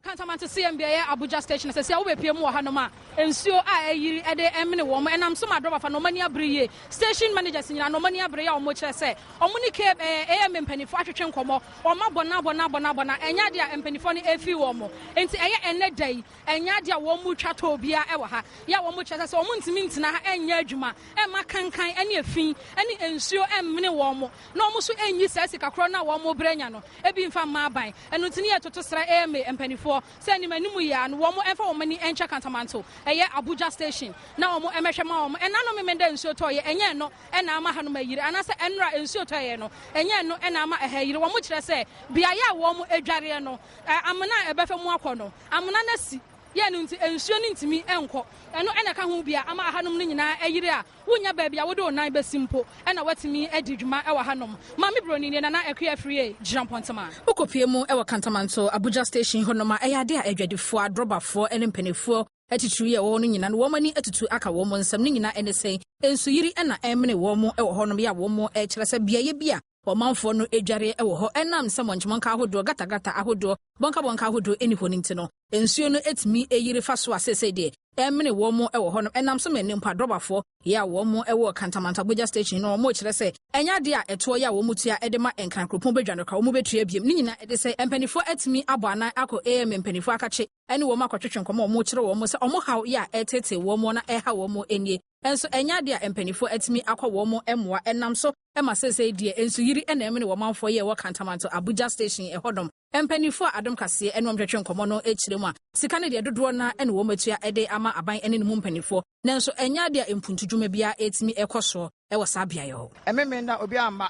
Kantamanto CMBA Abuja station says ya we pie mu ha no ma ensuo a ayiri e de emne wo mo enam so ma droba fa no mani abriye station managers nyina no mani abriye o mo kire se o mo ni ke AM mpanifo atwetwe nkomo o ma bona enya dia mpanifo ni efi wo mo enti eye enne dai enya dia wo mu twa to bia e wo ha ya wo mo kire se o mo ntimi ntina ha enya adwuma e ma kankan ene afin ene ensuo emne wo mo no mo so enyi sase kakro na wo mo brenya no e bi mfa ma ban enu ntini etoto sra AM mpanifo send manimu ya no wo mo emfa wo mani encha Kantamanto eye Abuja station na wo mo emehwe ma wo mo enano memenda nsuo to ye enye no ena ama hanu mayire anase enra nsuo to ye no enye no ena ama ehayire wo mo kire se bia ya wo mo edware no amana ebefa mu akọ no amana nasi ye no nti ensuo ni ntimi enko eno ena ka ho bia ama hanum no nyina ayire a wonya ba bia wo do nan besimpo ena watimi adidwuma e wa hanom mami broni ne na akua free Girampontama ukopie mu e wa Kantamanto Abuja station honoma eyade a adwadefo adrobafo ene mpanefo atitru ye wo no nyina no wo mani atutu aka wo mo nsam no nyina ene sen ensuyiri ena emne wo mo e wo honom ya wo mo e kire se bia ye bia Omanfo no edware e wo ho enam semonchmonka ahodo gata ahodo bonka ahodo eni ho nintino ensuo no etimi eyire fa so asese de emne wo mo e wo ho no enam so menim pa drobafo ya wo mo e wo Kantamanto Abuja station no mo kire se enya de a eto ya wo mutua e de ma enkan kropon bedwane ka wo mo betua biem ni nyina e de se empanifo etimi abana akọ AM empanifo akache eni wo makotwetwe nkomo mo kire wo mo se omo haw ya etete wo mo na e ha wo mo enie enso enya de a empanifo etimi akọ wo mo emwa enam so ema sese die enso yiri ena emne wo manfo ye wo Kantamanto Abuja station e hodom empanifo Adom Kasee enom twetwe nkomo no ekire mu a sika ne de dodo na ene wo matua ede ama aban ene ne mu mpanifo nanso enya de a empuntu dwuma bia etimi ekoso e wo sabia ye ho ememe na obi amma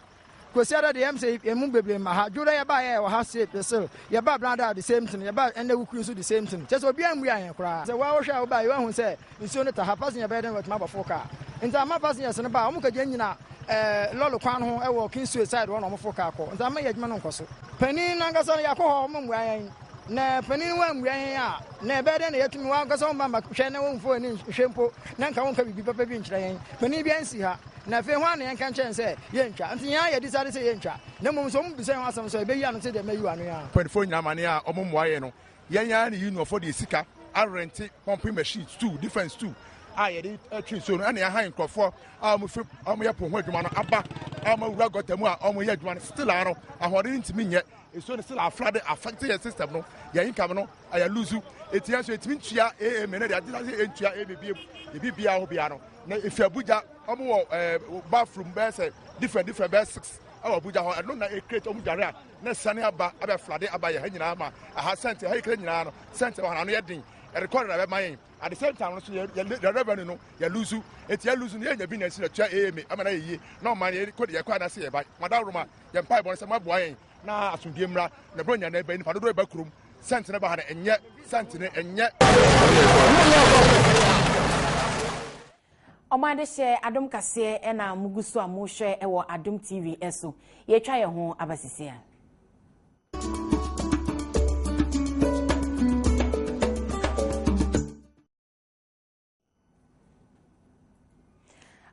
kwesiara de emse emu bebre ma ha jura ye ba ye wo ha se pesel ye ba branda the same thing ye ba ene wukuru so the same thing just obi amu yan kra se wa wo hwa wo ba ye wo hu se nsuo no ta ha pass ye be den wetma bafo ka nta ma pass ye se no ba omu ka je nyina lolo kwan ho e wo kin suicide wo no mo foka ko nta ma ye adwuma no nkoso pani na ngasa ya ko ho mo mu yan na pani wa mu yan a na be den ye tumi wa ngasa mo ma hwe na wo mfo ni hwempo na nka won ka bibi papa bi nkyira yan pani bi ansi ha na fe ho ana yanka nchen se ye ntwa nti ya decide se ye ntwa na mum so mum bi se ho asam so e be yi anu se de mayu anu ya point nyina mane a omo mo aye no yenya na yi no for the sika a rent pumping machines two different two a ye dey twin so no ana ya han krofo a mo fe omo ye po ho adwuma no aba a mo wura gotamu a omo ye adwuma no still aro ahore ntimi nye eso ne still afrade affect your system no ya income no aya lose etia so etimi ntua na de adila se ntua bibia ho bia no na efi Abuja omo wo bathroom be say different be 6 awa Abuja ho no na e create omo jare a na sane aba flade aba ye ha nyina ma aha center ha ikre nyina no center ho na no ye din e record na be mayen at the same time so the revenue no ya lose etia lose no ye nya bi na si na tua ama na ye no man ye ko de ye kwa na se ye ba madaruma ye mpai bon se maboa yen na asundie mra na bronya na eba ni fa do eba krum cent na ba ha na enye cent ne enye Omande she Adom Kasee ena mugusu amuhwe ewo Adom TV eso ye twa ye ho abasisia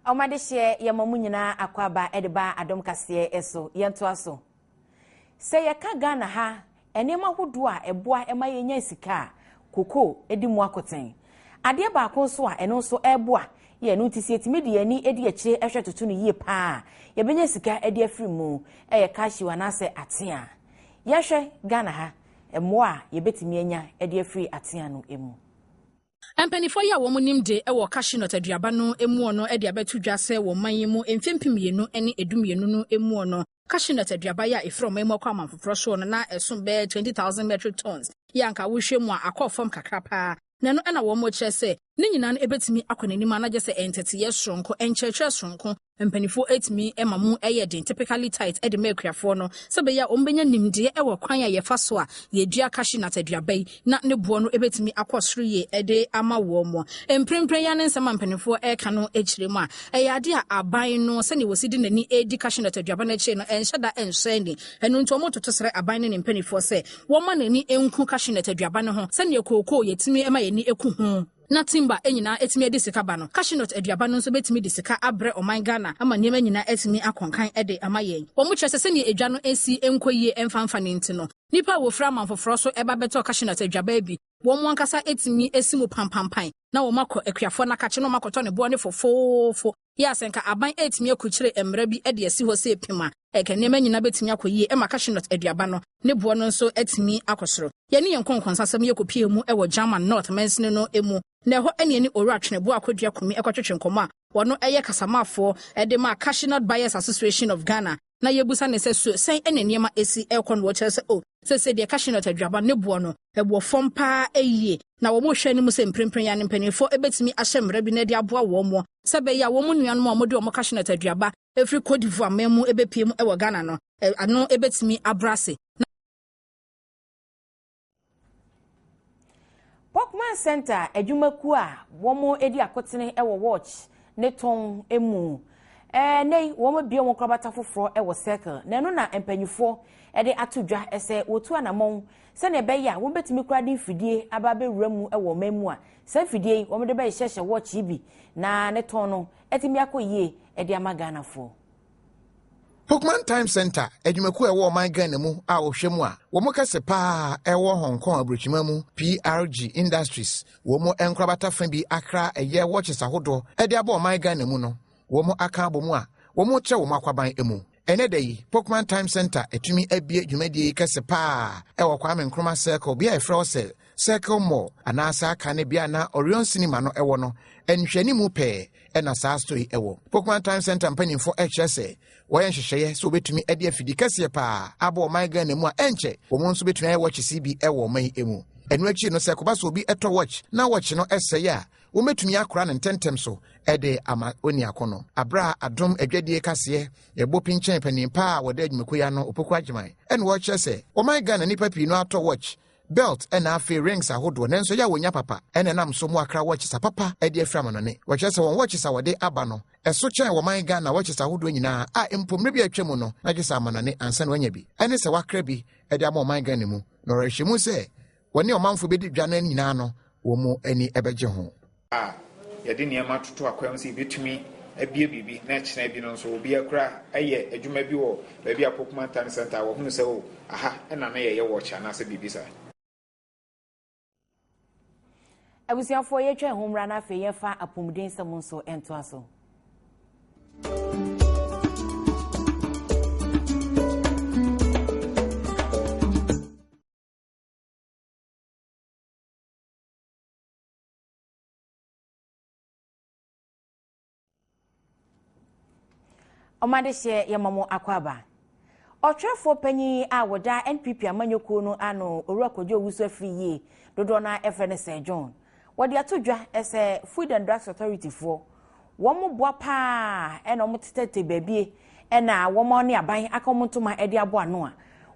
Omande she ye mamu nyina akwaba edeba Adom Kasee eso ye nto aso se ye ka Ghana ha enema hodo a eboa ema ye nya sika koko edi mu akoten ade ba ko so a eno so eboa ye no tisi etimi de ani edi akire ehwe toto no yie pa ye benya sika edi afiri mu ye kashi wana se atea ye hwe Ghana ha emoa ye betimi anya edi afiri atea no emu empanifo ya wo munim de e wo cashewnut aduaba no emu no e de abetu dwase wo man mu emfempim yenu ene edumienu no emu no cashewnut aduaba ya efrom emu akwa manfoforo so no na esom be 20,000 metric tons ya nka wo hwemu akofom kakrapa na no na wo mo kire se ne nyina no ebetimi akonanim anaje se entete ye sonko enchechre sonko empanifo etimi emamu eye den typically tight e de mekriafo no se be ya ombenya nimde e wo kwan ya ye fa so a ye dua cashewnut aduaba yi na ne bo no ebetimi akosoro ye e de ama wo mo emprempren ya ne nsema empanifo e ka no echiremu a e ya de aban no se ne wosidi nani e di cashewnut aduaba na che no enhyada ensani enu nto mo totosere aban ne empanifo se wo ma nani enku cashewnut aduaba ne ho se ne kokoo yetimi ema ye ni eku ho na timba enyina etimi edi sika ba no cashewnut aduaba no so betimi di sika abre oman Ghana ama niema nyina etimi akonkan ede ama yen wo mu kyerese se ne edwa no esi enkoyie emfanfa ne ntino nipa wo fra man foforo so eba beto occasion at adwaba bi wo mo ankasa etimi esimu pampampan na wo makọ akuafo na kache no makoto ne bo ne fofofo ya senka aban etimi akuchire emra bi ede esi ho se pima ekenema nyina betimi akoyie e makashe not aduaba no ne bo no nso etimi akosoro ye ne yenkonkonsa yekopie mu e wo German North mensene no emu na ho ene ni oru atwene bo akodua komi ekotwetwe nkoma wono eye kasamafo ede ma Cashinot Buyers Association of Ghana na yebusa ne se so sen ene niema esi ekon wo chese o se de Cashinot aduaba ne bo no ebo fom pa eyie na wo mo hwe ni mu se mprempren ya ne mpanifo ebetimi ahyemra bi na de aboa wo mo se be ya wo mo nuan mo de wo Cashinot aduaba efri Cote d'Ivoire memu ebepiem e wo Ghana no ano ebetimi abrase Pokman Center adwumaku a womo edi akotene e wo watch ne ton emu nei womo bia wo krabata foforo e wo circle na no na empanyifo e de atodwa ese wotu anamon se ne be ya wo betimi krade fidie aba be wuramu e wo mamu a se fidie womo de be hyehye watch bi na ne ton no etimi akoyie e de amagana fo Pokman Time Center adwumaku e wo man Ghana mu a wo hwemu a wo mo kase pa e wo Hong Kong abrochima mu PRG Industries wo mo enkrabata fa bi akra eye watches ahodo e de aba man Ghana mu no wo mo aka abomu a wo mo che wo makwaban emu ene dayi Pokman Time Center etumi abie dwumadi kase pa e wo Kwame Nkrumah Circle bia e fra se Circle Mall anasa aka ne bia na Orion Cinema no e wo no enhwani mu pe e na sa story e wo Pokman Time Center mpanimfo HSA woyen hyehyeye so betumi ade afidi kase pa abo man Ghana mu a enche wo mo nso betumi watch CB e wo man emu enu achi no se koba so obi eto watch na watch no eseye a wo metumi akora ne ntentem so ede ama oni akono abra Adom adwadie Kasee yebo pinchen panimpa a wode adwumako ya no opoku agyeman ene wo kyese wo man Ghana nipa pi no ato watch belt and afi rings ahodo nenso ya wonya papa ene nam so mu akra watch sa papa ede afra manone wo kyese won watch sa wode aba no eso chen wo man Ghana watch sa ahodo nyina a empomre bi atwemu no na gyesa manone ansa na wanya bi ene se wakra bi ede ama man Ghana mu no rehwemu se woni omanfo bedi dwana nyina no wo mu ani ebeje ho yɛde nneɛma toto akwam sɛ yɛbɛtumi abie biribi na kyerɛ bi no nso obi akora ɛyɛ adwuma bi wɔ baabi a Pokman Time Center wɔ hunu sɛ o aha ɛna na yɛyɛ wɔkye anaasɛ biribi saa abusiafo yɛtwa homra na afei yɛfa apomden sɛm nso ɛnto aso Omadehye yamamo akwaba Otwefo panyi a woda NPP amanyoko no ano oruakojo wusu afriye dodo na efene Sir John wode atodwa ese Food and Drugs Authority fo womo boa pa e na omtetete babie e na womo ne aban akomontoma ede aboa no a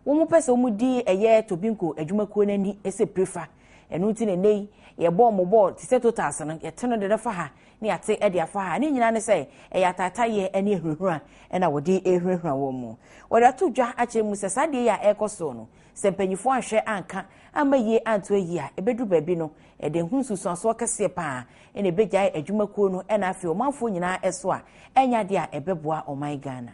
womo pese omudi eye TOBINCO adwumakuo nani ese prefa enu nti ne nei ye bo mo bo tise totals no ye teno de fa ha ne ate ede afa ha ne nyina ne se e ya tataye ene ehruhura e na wode ehruhura wo mu wode atodwa ache mu se sade ya ekoso no se mpanyifo ahwe anka amaye anto ayi a ebedu baabi no e de hunsusu so kese pa ene begyae adwumakuo no e na afi omanfo nyina eso a enya de a ebeboa oman Ghana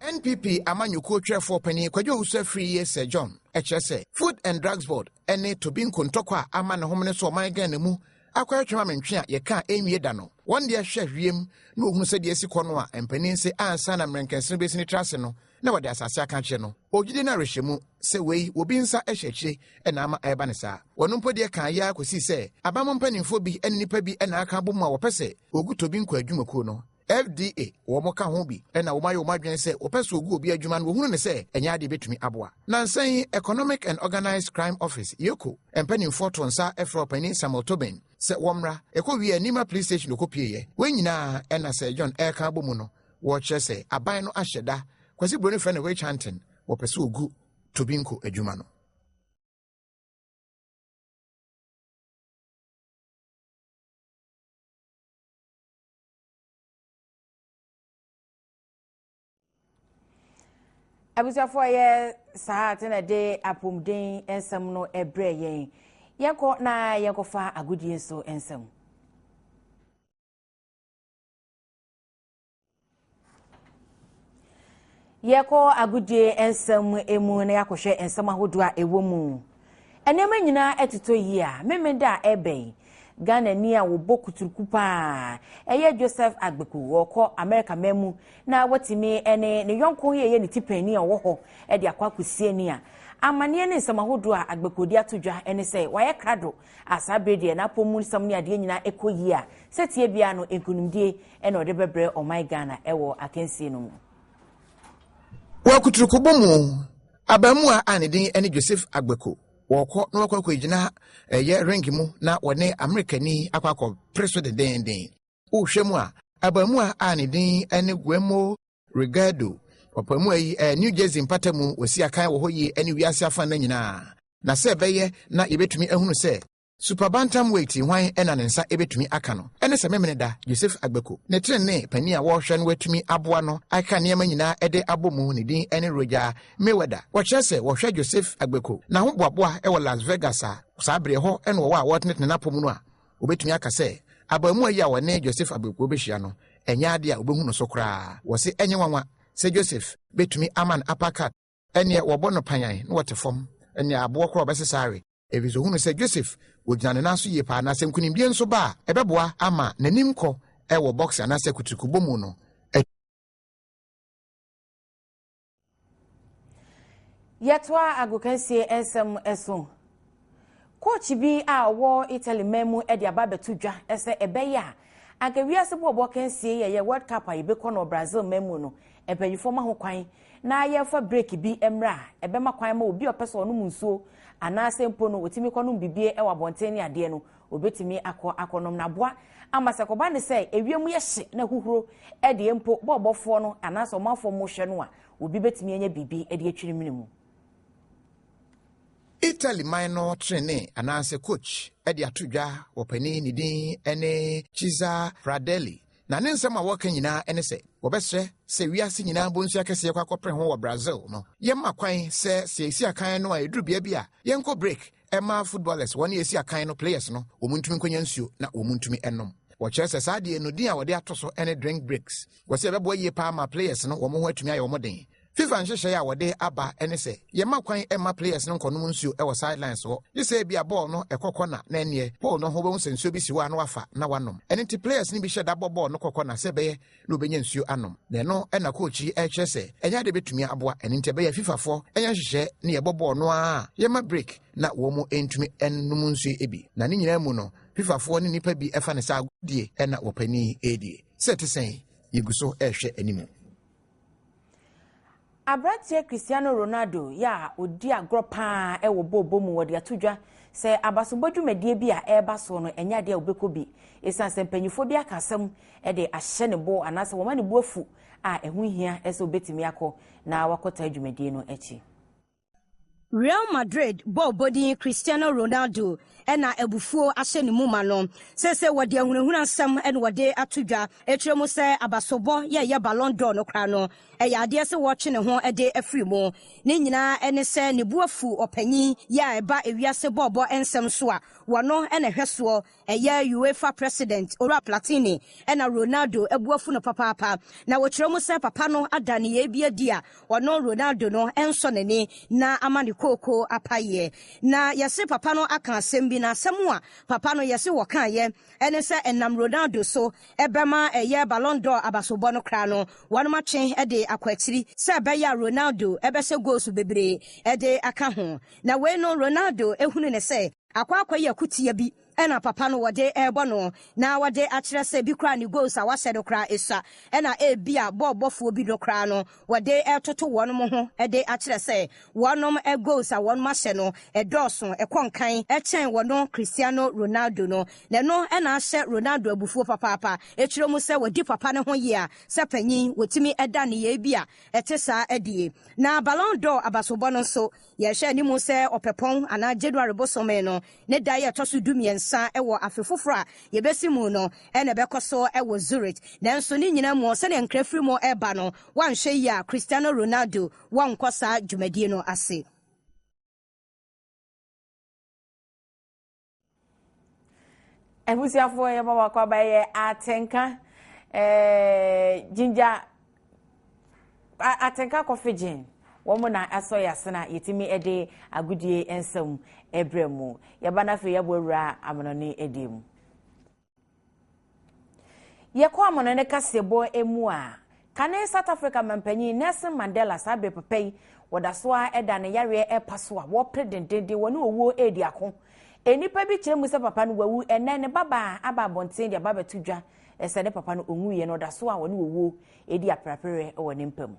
NPP amanyoko twefo pani kwadwo wusu afriye Sir John HSA Food and Drugs Board ene TOBINCO ntokwa ama ne homne so oman Ghana mu akwatwa mentwe a yeka enwie da no won de ahwe hwiem na ohunu se de asiko no a empanin se ansa na mrenkense besini trase no na wode asase aka kye no ogide na rehwemu se wei obi nsa ehyeche na ama eba ne sa wono mpode kan ya akosi se abam mpanimfo bi ene nipa bi na aka bomu a wopese ogu TOBINCO adwumakuo no FDA wo mo ka ho bi na wo mayo madwen se wo pese ogu obi adwuma no hunu ne se enya ade betumi aboa na nsan Economic and Organized Crime Office yeko empanimfo to nsa efro pani Samuel Tobin se womra ekowie anima police station okopie wenyina na Sir John eka bomu no wo kyese aban no ahyeda kwasi bro ne friend we chanting wo pese ogu TOBINCO adwuma no abusiafo ye saate na de apomden ensem no ebre yen yeko na yekofa agudie so ensem Yeko agudie ensem emu na yakwohwe ensem ahodo a ewo mu. Enema nyina etito yi a memeda ebei. Ghana ni a wo bokuturuku pa. Eye Joseph Agbeku woko America memu na watimi ene ne yonko ye ne tipani a wo ho e de akwakusie ni a. Amane ne nsem ahodo a Agbeku di atodwa ene se waye krado asabrede na pomu nsem ne ade nyina ekoyi a setie bia no enkunumdie ene ode bebre o my Ghana ewo akensie no mu. Wakuturuku bomu abamu a anedin ene Joseph Agbeku woko no wakwa kwejina ye ring mu na wone Americani akwakọ president den o hwemu a abamu a anedin ene Gwemo Regado opamu ayi New Jersey mpatamu osi akan wo hoyi ene wiase afa na nyina na se beye na yebetumi ehunu se super bantamweight hwan ena ne nsa ebetumi aka no ene se memene da Joseph Agbeku ne trene pani a wo hwe no watumi aboa no aka ne nyina ede abomu ne din ene Roger Mayweather wo kyese wo hwe Joseph Agbeku na ho boaboa e wo Las Vegas a sabre ho ene wo a wo tene na pomu no a obetumi aka se abamu ayi a wone Joseph Agbeku obehia no enya ade a obehu no so kra wo se enye wanwa se Joseph betumi aman apakat ene wo bono panyan no wotefom ene abo kro obesesare evizo hunu se Joseph wojane naso ye pa na sem kunimdie nso ba ebeboa ama nanim kọ ewo box anase kutukubo mu no yetwa agokansie ensem eso coach bi a wo Italy memu e de aba betudwa ese ebeya agawiase bobo kansie ye World Cup a yebekọ no Brazil memu no ebeyifo ma ho kwan na ye fa break bi emra ebema kwan ma obi opeso no munsuo anase mpo no otimi kwanum bibie e wabonten ade no obetimi akonom na boa amasekoba ne se ewiem ye hye na huhuro e de mpo bobofo no anase omafo mo hwe no a obi betimi anya bibi e de atwiri minimu. Italy minor trainee anase coach e de atodwa wopani ni din ene Chiza Fradelli na ne nsema woka nyina ene se wobesre se wiase nyina bonsu akese kwakopre ho wo Brazil no yemma kwan se esi akan no a eduru bia bia yenko break ema footballers woni esi akan no players no omuntumi nkonya nsuo na omuntumi enom wo chese saade no din a wode atoso ene drink breaks wo se bebo yie pa ma players no wo mo ho atumi ayo mo den FIFA nhyehyɛ ya wode aba ene se yemma kwan ema players no nkonom nsuo e wo sidelines wo yese bia ball no ekokɔ na ene ball no ho be nsuo bi siwa na wafa na wanom ene ti players ni bi hyɛ da ball no kokɔ na se beye na obenya nsuo anom na no ena coach e kyerɛ se enya de betumi aboa ene nti beye FIFA fo enya nhyehyɛ ne ye ball no a yemma break na wo mo entumi enum nsuo ebi na ne nyina mu no FIFA fo ne nipa bi efa ne sa agudie ena wopani edie se te sen yeguso ehwe animu. Abratie Cristiano Ronaldo ya odi agropa e wo bobo mu wode atodwa se abasobodwumadie bi a eba so no enya de obekobi esan se mpanyifo bi akasam e de ahye ne bo anase wo ma ne bo afu a ehu hia ese obetimi akọ na wakota adwumadie no echi. Real Madrid body Cristiano Ronaldo ena ebufuo ahye ne muma no sese wode ahunahuna asem ene wode atodwa etremu se abasobo ye Ballon d'Or no kra no eya ade se watch ne ho ede afrimu ne nyina ene se ne buafu opanyi ya eba ewiase bobo ensem so a wono ene hweso eya UEFA president Ora Platini ena Ronaldo ebuafu no papa na wotremu se papa no adane ye bia dia wono Ronaldo no enso nene na amane koko apaye na yese papa no aka asem bi na asem a papa no yese woka ye ene se enam Ronaldo so ebema eye Ballon d'Or abasobo no kra no wono matwe ede akwatiri se beya Ronaldo ebese goals bebre ede aka ho na we no Ronaldo ehunu ne se akwa yakutia bi ena papa no wode ebo no na wode akire se bi kra ni goals a wase do kra esa ena bia bobofo bi do kra no wode etoto wonom ho ede akire se wonom goals a won mahye no edoso ekonkan echen wono Cristiano Ronaldo no na no ena ahye Ronaldo abufuo papa ekire mu se wodi papa ne ho ye a se panyin wotimi eda ne ye bia etesa edie na Ballon d'Or abasobo no so ye hye ni mu se opepon ana January bosome no ne da ye toso dumiensa ewo afefoforo a yebesi mu no ene bekoso ewo Zurich nanso ni nyina mu se ne nkrafiri mu eba no wanhwe ya Cristiano Ronaldo wankosa dwumadie no ase. Ebusiafo ye baba kwa ba ye atenka jinja atenka coffee gin womo na asoya sena yetimi ede agudie ensem ebremu yabana fe yabowura amonone edem yekọ amonone kasebo emu a kane South Africa mampanyi Nelson Mandela sabe papai wodasoa eda ne yare epaso a wo predendende woni owo edi ako enipa bi kire mu se papa no wawu ene ne baba aba bonten dia baba tudwa ese ne papa no onwu ye no dasoa woni owo edi aprapere woni mpam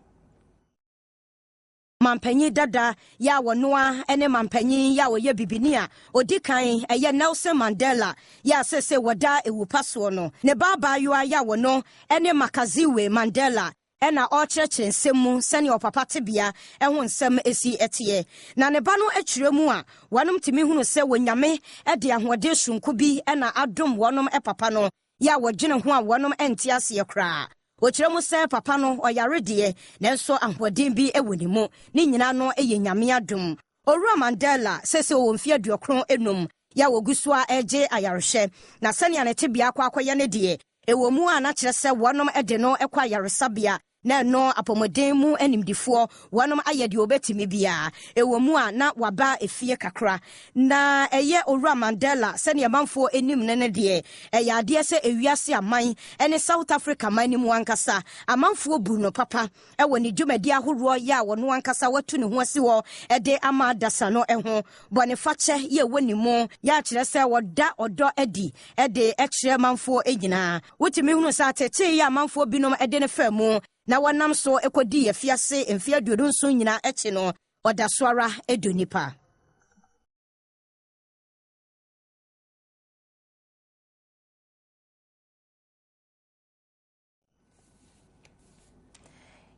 mampanyi dada ya wonoa ene mampanyi ya woye bibinia odikan eye Nelson Mandela ya sese woda ewupaso no ne baba yo ya wono ene makaziwe Mandela ena ochreche nsemu sene opapa tebia eho nsem esi etie na ne ba no atwiremu a wonom timi hunu se wonyame ede ahode sunku bi ena adom wonom epapa no ya wogene ho a wonom entiase yekra ochiremu se papa no oyarede nenso ahode bi ewonimu ni nyina no eye nyame adom Owura Mandela sese wo mfia duokron enum ya wogusua eje ayarehye na sene ane tebia akwakoye ne de ewomu a na kire se wonom ede no ekwa ayaresabia na no apomoden mu animdifo wonom ayede obetimi bia ewomu a na waba efie kakra na eye Owura Mandela sene amanfo enim ne de eya de se ewiase aman ene South Africa man ni mu ankasa amanfo bu no papa ewo ni dwumadi ahoro ya wono ankasa watu ne ho asi ho ede ama dasa no eho bone fache ye woni mu ya kire se woda odo edi ede ekire manfo enyina wotimi hunu sa tete ya manfo binom ede ne famu na wanam so ekodi afiase emfia duodo nso nyina eche no odaswara edonipa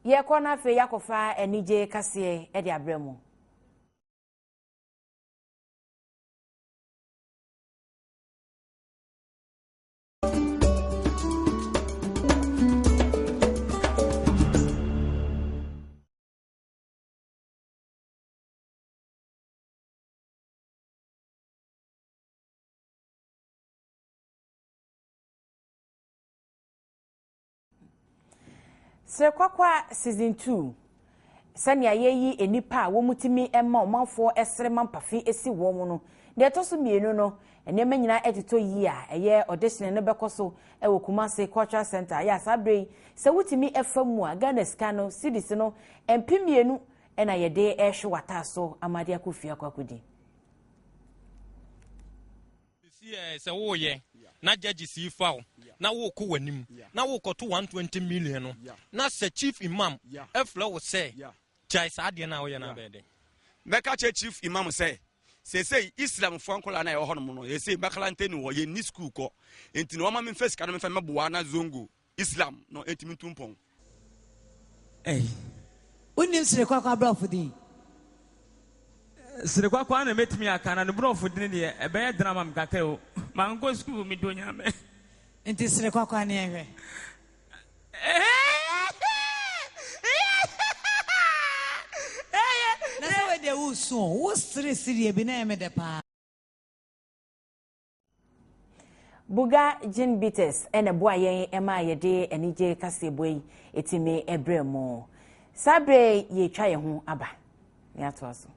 ye kona fe yakofa enije Kasee ede abremu Sekwakwa season 2 sania yeyi enipa wo mutimi emma omanfo esere mampafi esi wo mu no de to so mienu no enema nyina etito yi a eye audition ne bekoso ewo Kumasi Cultural Center ya sabre se wutimi efamu a Ghana skano cities no empimienu ena yede ehwe wata so amade akofia kwakodi se wo ye na judge si fawo na wo ko wanim na wo ko to 120 million no na se chief imam efla wo say chai saade na wo ye na bede meka chief imam say Islam fo ankola na ye ho no ye say bakalante ni wo ye ni school ko enti no ma me face ka no me fa meboa na zongo Islam no entimi tumpon unim sire kwa brofo din sire kwa na metimi aka na brofo din de ebe drama mkaka o mango school mi donya me enti sire kwa na ehwe na so de uso wo sire bi na eme de pa Buga gin bitters ene boa yen ema yede enije Kasee boy etimi ebremo sabre ye twa ye ho aba ya to aso